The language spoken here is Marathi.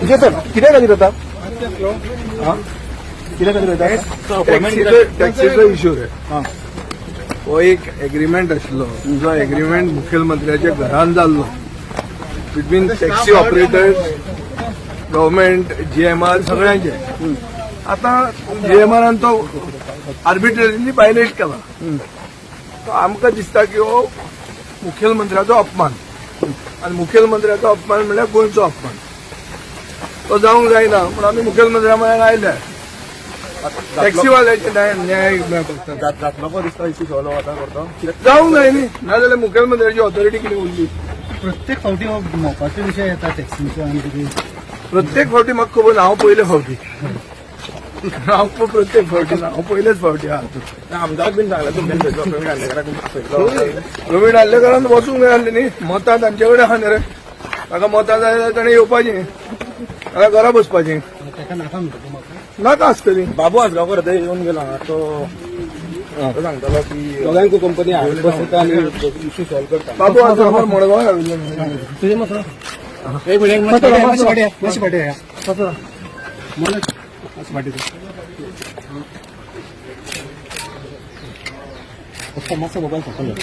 विजय सर किती खातीर येता किती खातीर येता टॅक्सीचो इश्यू रे हां हो एक एग्रीमेंट आशिल्लो जो एग्रीमेंट मुखेलमंत्र्याच्या घरान जाल्लो between taxi operators government GMR सगळ्यांचे आता जीएमआरान तो आर्बिट्ररीली वायलेट केला तो आमकां दिसता की हो मुखेलमंत्र्याचो अपमान आणि मुखेलमंत्र्याचो अपमान म्हणल्यार गोंयचो अपमान तो जावंक जायना म्हणून आमी मुखेलमंत्र्या म्हळ्यार आयल्या टॅक्सीवाल्याचे न्याय मेळपाक जातलो को दिसता इश्यू सॉल्व आता करतो जावंक जाय न्ही नाजाल्यार मुखेलमंत्र्याची ऑथॉरिटी कितें उरली प्रत्येक फावटी हो मोपाचो विशय येता टॅक्सींचो आनी कितें प्रत्येक फावटी म्हाका खबर ना हांव पयले फावटी हांव प्रत्येक फावटी ना हांव पयलेच फावटी आहा आमदार बीन सांगला तुमच्यान प्रवीण आल्लेकरान वचूंक जाय आसलें न्ही मतां तांचे कडेन आहा न्ही रे ताका मतां जाय जाल्यार ताणें येवपाचें ताका घरा बसपाचें ताका नाका म्हणटा म्हाका नाका आसतली बाबू आसगांवकर थंय येवन गेला तो सांगतालो की दोगांयकू कंपनी हाडून बसयता आनी इश्यू सॉल्व करता बाबू आसगांवकर मडगांव घालिल्लो तुझे मत एक मिनिट मातशी फाटी मातसो मोबायल सकयल